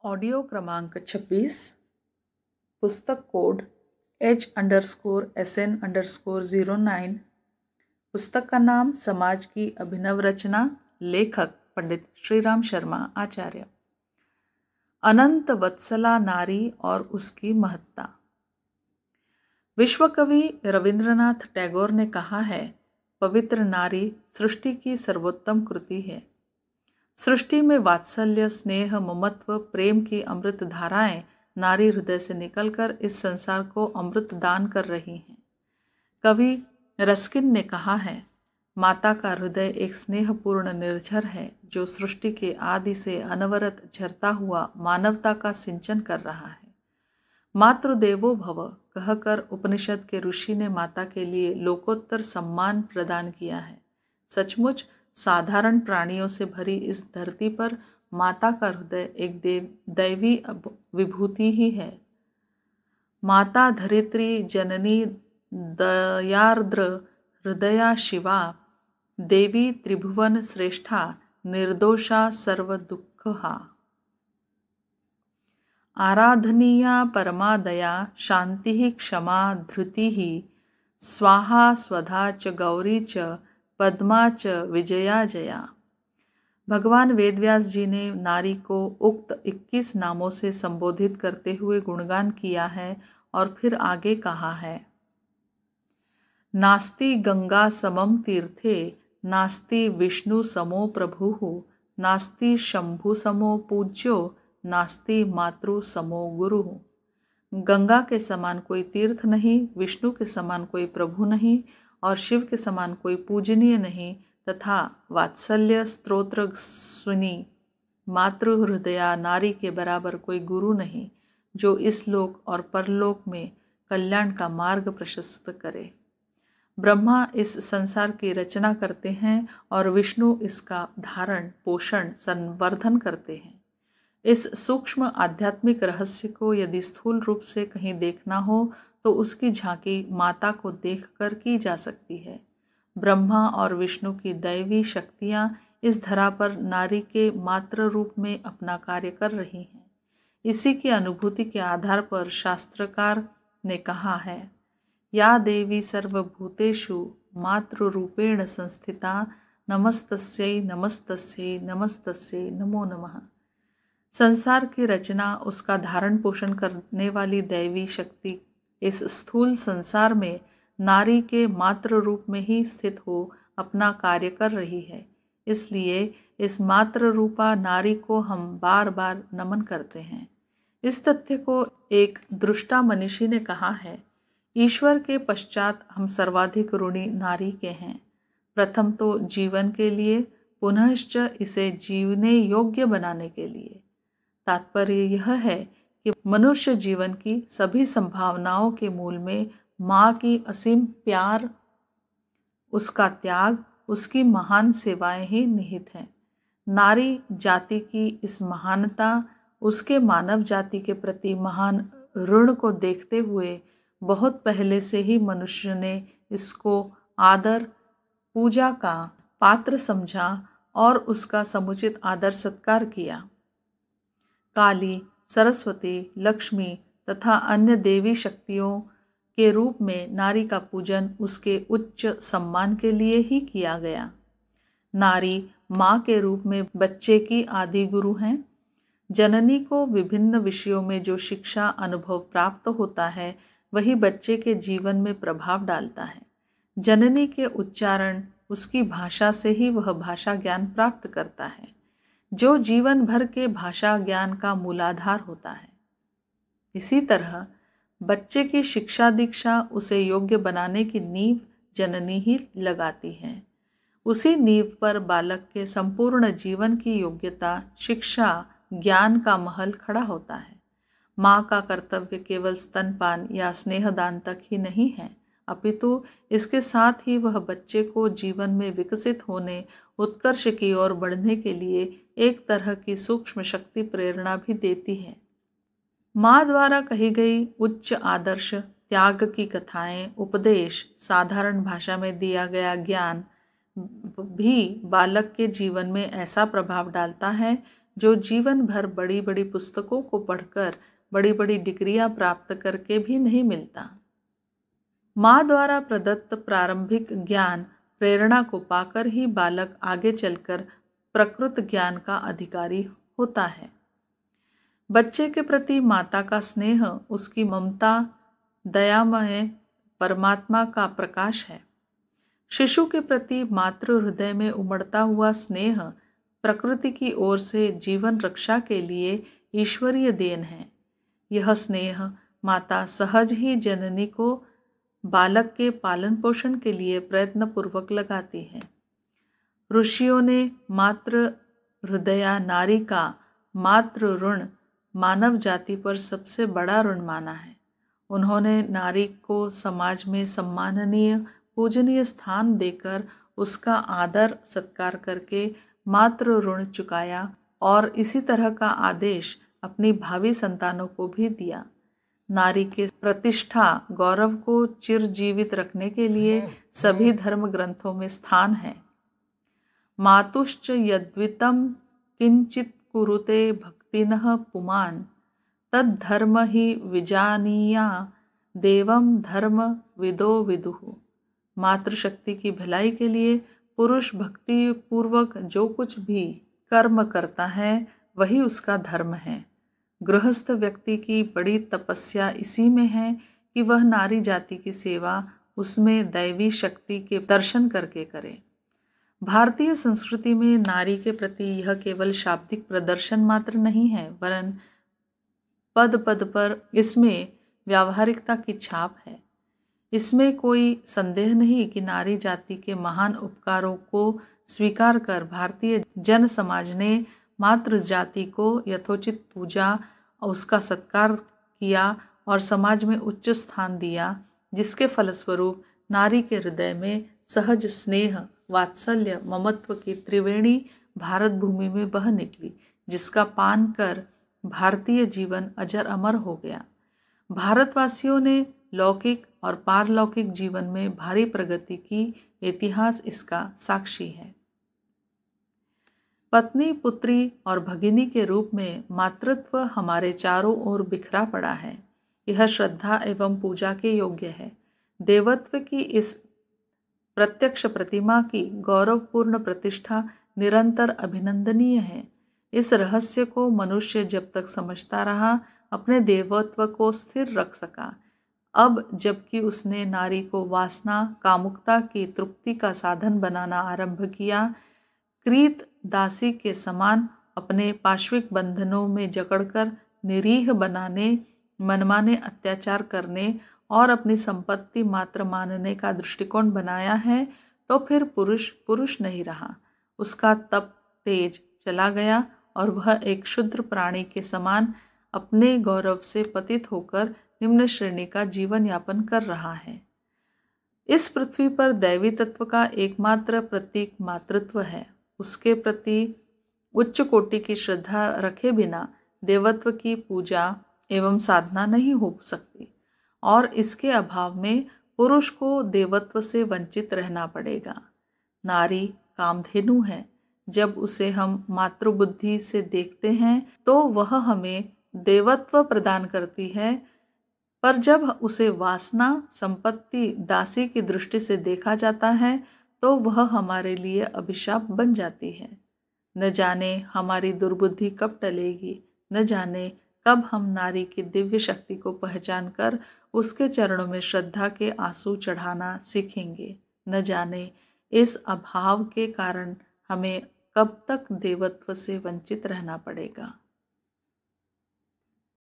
Audio क्रमांक 26, पुस्तक code H_SN_09। पुस्तक का नाम समाज की अभिनव रचना, लेखक पंडित श्रीराम शर्मा आचार्य। अनंत वत्सला नारी और उसकी महत्ता। विश्व कवि रविंद्रनाथ टैगोर ने कहा है, पवित्र नारी सृष्टि की सर्वोत्तम कृति है। सृष्टि में वात्सल्य, स्नेह, ममत्व, प्रेम की अमृत धाराएं नारी हृदय से निकलकर इस संसार को अमृत दान कर रही हैं। कवि रस्किन ने कहा है, माता का हृदय एक स्नेहपूर्ण निर्झर है जो सृष्टि के आदि से अनवरत झरता हुआ मानवता का सिंचन कर रहा है। मातृदेवो भव कहकर उपनिषद के ऋषि ने माता के लिए लोकोत्तर सम्मान प्रदान किया है। सचमुच साधारण प्राणियों से भरी इस धरती पर माता का हृदय एक दैवी विभूति ही है। माता धरित्री जननी दयार्द्र हृदया शिवा, देवी त्रिभुवन श्रेष्ठा निर्दोषा सर्व दुःखहा। आराधनीया परमा दया, शांति क्षमा धृति, स्वाहा स्वधा च गौरी च पद्मा च विजया जया। भगवान वेदव्यास जी ने नारी को उक्त 21 नामों से संबोधित करते हुए गुणगान किया है और फिर आगे कहा है, नास्ति गंगा समम तीर्थे, नास्ति विष्णु समो प्रभुः, नास्ति शंभु समो पूज्यो, नास्ति मातृ समो गुरु। गंगा के समान कोई तीर्थ नहीं, विष्णु के समान कोई प्रभु नहीं और शिव के समान कोई पूजनीय नहीं, तथा वात्सल्य स्तोत्र सुनी मातृ हृदया नारी के बराबर कोई गुरु नहीं जो इस लोक और परलोक में कल्याण का मार्ग प्रशस्त करे। ब्रह्मा इस संसार की रचना करते हैं और विष्णु इसका धारण, पोषण, संवर्धन करते हैं। इस सूक्ष्म आध्यात्मिक रहस्य को यदि स्थूल रूप से कहीं देखना हो तो उसकी झांकी माता को देखकर की जा सकती है। ब्रह्मा और विष्णु की दैवी शक्तियां इस धरा पर नारी के मात्र रूप में अपना कार्य कर रही हैं। इसी की अनुभूति के आधार पर शास्त्रकार ने कहा है, या देवी सर्वभूतेषु मातृरूपेण संस्थिता, नमस्तस्यै नमस्तस्यै नमस्तस्यै नमो नमः। संसार की रचना, उसका धारण पोषण करने वाली दैवी शक्ति इस स्थूल संसार में नारी के मातृ रूप में ही स्थित हो अपना कार्य कर रही है। इसलिए इस मातृ रूपा नारी को हम बार बार नमन करते हैं। इस तथ्य को एक दृष्टा मनीषी ने कहा है, ईश्वर के पश्चात हम सर्वाधिक ऋणी नारी के हैं। प्रथम तो जीवन के लिए, पुनश्च इसे जीवने योग्य बनाने के लिए। तात्पर्य यह है कि मनुष्य जीवन की सभी संभावनाओं के मूल में माँ की असीम प्यार, उसका त्याग, उसकी महान सेवाएं ही निहित हैं। नारी जाति की इस महानता, उसके मानव जाति के प्रति महान ऋण को देखते हुए बहुत पहले से ही मनुष्य ने इसको आदर, पूजा का पात्र समझा और उसका समुचित आदर सत्कार किया। काली, सरस्वती, लक्ष्मी तथा अन्य देवी शक्तियों के रूप में नारी का पूजन उसके उच्च सम्मान के लिए ही किया गया। नारी माँ के रूप में बच्चे की आदि गुरु हैं। जननी को विभिन्न विषयों में जो शिक्षा अनुभव प्राप्त होता है वही बच्चे के जीवन में प्रभाव डालता है। जननी के उच्चारण, उसकी भाषा से ही वह भाषा ज्ञान प्राप्त करता है जो जीवन भर के भाषा ज्ञान का मूलाधार होता है। इसी तरह बच्चे की शिक्षा दीक्षा उसे योग्य बनाने की नींव जननी ही लगाती है। उसी नींव पर बालक के संपूर्ण जीवन की योग्यता, शिक्षा, ज्ञान का महल खड़ा होता है। माँ का कर्तव्य केवल स्तनपान या स्नेहदान तक ही नहीं है, अपितु इसके साथ ही वह बच्चे को जीवन में विकसित होने, उत्कर्ष की ओर बढ़ने के लिए एक तरह की सूक्ष्म शक्ति प्रेरणा भी देती है। माँ द्वारा कही गई उच्च आदर्श, त्याग की कथाएं, उपदेश, साधारण भाषा में दिया गया ज्ञान भी बालक के जीवन में ऐसा प्रभाव डालता है जो जीवन भर बड़ी बड़ी पुस्तकों को पढ़कर बड़ी बड़ी डिग्रियां प्राप्त करके भी नहीं मिलता। माँ द्वारा प्रदत्त प्रारंभिक ज्ञान प्रेरणा को पाकर ही बालक आगे चलकर प्रकृत ज्ञान का अधिकारी होता है। बच्चे के प्रति माता का स्नेह उसकी ममता दयामय परमात्मा का प्रकाश है। शिशु के प्रति मातृ हृदय में उमड़ता हुआ स्नेह प्रकृति की ओर से जीवन रक्षा के लिए ईश्वरीय देन है। यह स्नेह माता सहज ही जननी को बालक के पालन पोषण के लिए प्रयत्न पूर्वक लगाती है। ऋषियों ने मातृ हृदया नारी का मातृ ऋण मानव जाति पर सबसे बड़ा ऋण माना है। उन्होंने नारी को समाज में सम्माननीय पूजनीय स्थान देकर उसका आदर सत्कार करके मातृ ऋण चुकाया और इसी तरह का आदेश अपनी भावी संतानों को भी दिया। नारी के प्रतिष्ठा गौरव को चिरजीवित रखने के लिए सभी धर्म ग्रंथों में स्थान है। मातुश्च यद्वितं किंचित कुरुते भक्तिनः पुमान् तद्धर्म ही विजानीया देवम धर्म विदो विदुः। मातृशक्ति की भलाई के लिए पुरुष भक्ति पूर्वक जो कुछ भी कर्म करता है वही उसका धर्म है। गृहस्थ व्यक्ति की बड़ी तपस्या इसी में है कि वह नारी जाति की सेवा उसमें दैवी शक्ति के दर्शन करके करे। भारतीय संस्कृति में नारी के प्रति यह केवल शाब्दिक प्रदर्शन मात्र नहीं है, वरन पद पद पर इसमें व्यावहारिकता की छाप है। इसमें कोई संदेह नहीं कि नारी जाति के महान उपकारों को स्वीकार कर भारतीय जन समाज ने मातृ जाति को यथोचित पूजा और उसका सत्कार किया और समाज में उच्च स्थान दिया, जिसके फलस्वरूप नारी के हृदय में सहज स्नेह वात्सल्य ममत्व की त्रिवेणी भारत भूमि में बह निकली, जिसका पान कर भारतीय जीवन अजर अमर हो गया। भारतवासियों ने लौकिक और पारलौकिक जीवन में भारी प्रगति की, इतिहास इसका साक्षी है। पत्नी पुत्री और भगिनी के रूप में मातृत्व हमारे चारों ओर बिखरा पड़ा है। यह श्रद्धा एवं पूजा के योग्य है। देवत्व की इस प्रत्यक्ष प्रतिमा की गौरवपूर्ण प्रतिष्ठा निरंतर अभिनंदनीय है। इस रहस्य को मनुष्य जब तक समझता रहा अपने देवत्व को स्थिर रख सका। अब जबकि उसने नारी को वासना कामुकता की तृप्ति का साधन बनाना आरंभ किया, क्रीत दासी के समान अपने पाश्विक बंधनों में जकड़कर निरीह बनाने, मनमाने अत्याचार करने और अपनी संपत्ति मात्र मानने का दृष्टिकोण बनाया है, तो फिर पुरुष पुरुष नहीं रहा। उसका तप तेज चला गया और वह एक क्षुद्र प्राणी के समान अपने गौरव से पतित होकर निम्न श्रेणी का जीवन यापन कर रहा है। इस पृथ्वी पर दैवी तत्व का एकमात्र प्रतीक मातृत्व है। उसके प्रति उच्च कोटि की श्रद्धा रखे बिना देवत्व की पूजा एवं साधना नहीं हो सकती और इसके अभाव में पुरुष को देवत्व से वंचित रहना पड़ेगा। नारी कामधेनु है। जब उसे हम मातृबुद्धि से देखते हैं तो वह हमें देवत्व प्रदान करती है, पर जब उसे वासना संपत्ति दासी की दृष्टि से देखा जाता है तो वह हमारे लिए अभिशाप बन जाती है। न जाने हमारी दुर्बुद्धि कब टलेगी, न जाने कब हम नारी की दिव्य शक्ति को पहचान कर उसके चरणों में श्रद्धा के आंसू चढ़ाना सीखेंगे। न जाने इस अभाव के कारण हमें कब तक देवत्व से वंचित रहना पड़ेगा।